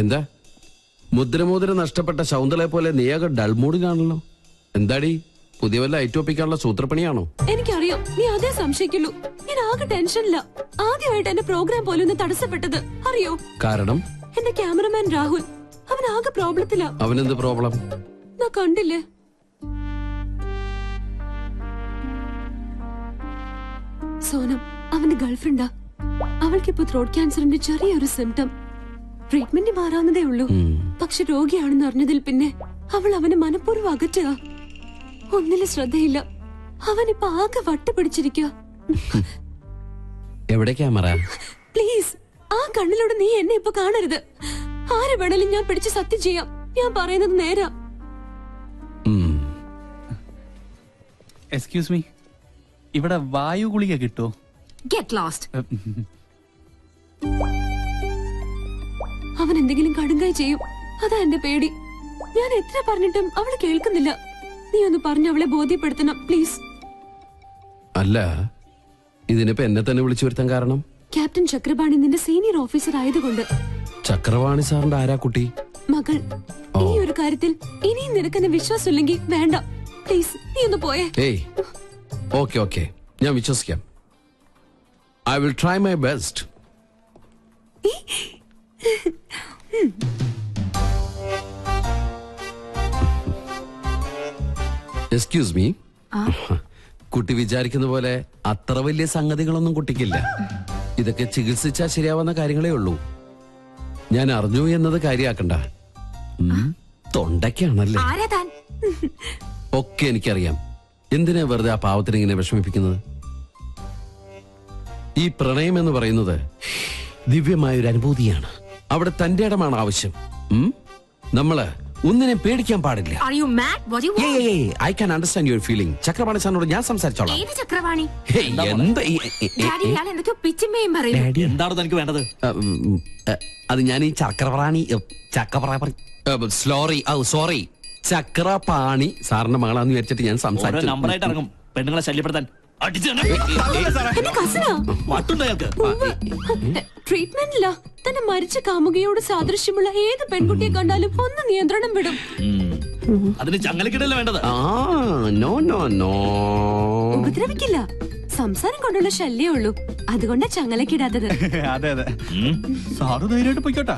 എന്താ മുദ്രമോതിര നഷ്ടപ്പെട്ട ശൗന്തളയെ പോലെ നീയാകെ ഡൾമൂഡിനാണല്ലോ. എന്താടി പുതിയ വല്ല ഐറ്റോപ്പിക്കാനുള്ള സൂത്രപ്പണിയാണോ? എനിക്കറിയാം നീ അതേ സംശയിക്കുള്ളൂ. ഞാൻ ആകെ ടെൻഷനില്ല. ആദ്യമായിട്ട് എന്റെ പ്രോഗ്രാം പോലും ഒന്ന് തടസ്സപ്പെട്ടത് അറിയോ? കാരണം എന്റെ ക്യാമറമാൻ രാഹുൽ അവൻ ആകെ പ്രോബ്ലത്തിലാ. അവനെന്ത് പ്രോബ്ലം? ഞാൻ കണ്ടില്ലേ സോനം അവന്റെ ഗേൾഫ്രണ്ടാ. അവൾക്കിപ്പോ ത്രോട്ട് ക്യാൻസറിന്റെ ചെറിയൊരു സിംറ്റം. ട്രീറ്റ്മെന്റ് മാറാവുന്നതേ ഉള്ളൂ. പക്ഷെ രോഗിയാണെന്ന് അറിഞ്ഞതിൽ പിന്നെ അവൾ അവനെ മനഃപൂർവ്വം അകറ്റുക. ഒന്നിലും ശ്രദ്ധയില്ല. അവനിപ്പോ ആകെ വട്ടുപിടിച്ചിരിക്കുക. എവിടെ ക്യാമറ? പ്ലീസ് ആ കണ്ണിലൂടെ നീ എന്നെ ഇപ്പൊ കാണരുത്. ആരെ വേണേലും ഞാൻ പിടിച്ച് സത്യം ചെയ്യാം. ഞാൻ പറയുന്നത് നേരാ. എക്സ്ക്യൂസ് മീ, ഇവിടെ വായു ഗുളിക കിട്ടുമോ? Get lost. അവൻ എന്തെങ്കിലും കടുങ്കായി ചെയ്യും. അതാ എന്റെ പേടി. ഞാൻ എത്ര പറഞ്ഞിട്ടും അവള് കേൾക്കുന്നില്ല. നീ ഒന്ന് പറഞ്ഞ് അവളെ ബോധ്യപ്പെടുത്തണം പ്ലീസ്. അല്ല, ഇതിനിപ്പോ എന്നെ തന്നെ വിളിച്ചു വരുത്താൻ കാരണം? ക്യാപ്റ്റൻ ചക്രപാണി നിന്റെ സീനിയർ ഓഫീസർ ആയതുകൊണ്ട്. ചക്രപാണി സാറിന്റെ ആരാ കുട്ടി? മകൾ. ഈ ഒരു കാര്യത്തിൽ ഇനിയും നിനക്കെന്നെ വിശ്വാസമില്ലെങ്കിൽ വേണ്ട പ്ലീസ്, നീ ഒന്ന് പോയേ. ഏയ് ഓക്കെ ഓക്കെ, ഞാൻ വിശ്വസിക്കാം. I will try my best. Excuse me, കുട്ടി വിചാരിക്കുന്ന പോലെ അത്ര വലിയ സംഗതികളൊന്നും കുട്ടിക്കില്ല. ഇതൊക്കെ ചികിത്സിച്ചാൽ ശരിയാവുന്ന കാര്യങ്ങളേ ഉള്ളൂ. ഞാൻ അറിഞ്ഞു എന്നത് കാര്യാക്കണ്ട. തൊണ്ടയ്ക്കാണല്ലേ? ഒക്കെ എനിക്കറിയാം. എന്തിനാ വെറുതെ ആ പാവത്തിന് ഇങ്ങനെ വിഷമിപ്പിക്കുന്നത്? ഈ പ്രണയം എന്ന് പറയുന്നത് ദിവ്യമായൊരു അനുഭൂതിയാണ്. അവിടെ തന്റെ ഇടമാണ് ആവശ്യം. നമ്മള് ഒന്നിനെ പേടിക്കാൻ പാടില്ല. I can understand your feeling. Chakrapani സാറിനോട് ഞാൻ സംസാരിച്ചോളാം. എന്താണ് തനിക്ക് വേണ്ടത്? അത് ഞാൻ ഈ ചക്രപാണി സോറി ചക്രപാണി സാറിന്റെ മകളാന്ന് വിചാരിച്ചിട്ട് ഞാൻ സംസാരിച്ചു. നമ്പറായിട്ട് ഇറങ്ങും പെണ്ണുങ്ങളെ ശല്യപ്പെടുത്താൻ. ട്രീറ്റ്മെന്റില്ല. തന്നെ മരിച്ച കാമുകയോട് സാദൃശ്യമുള്ള ഏത് പെൺകുട്ടിയെ കണ്ടാലും ഒന്ന് നിയന്ത്രണം വിടും. അതിന് ചങ്ങലക്കിടല്ല വേണ്ടത്. ഉപദ്രവിക്കില്ല. സംസാരം കൊണ്ടുള്ള ശല്യേ ഉള്ളൂ. അതുകൊണ്ടാ ചങ്ങലക്കിടാത്തത്. അതെ അതെ, സാറ് ധൈര്യമായിട്ട് പോയിക്കോട്ടാ.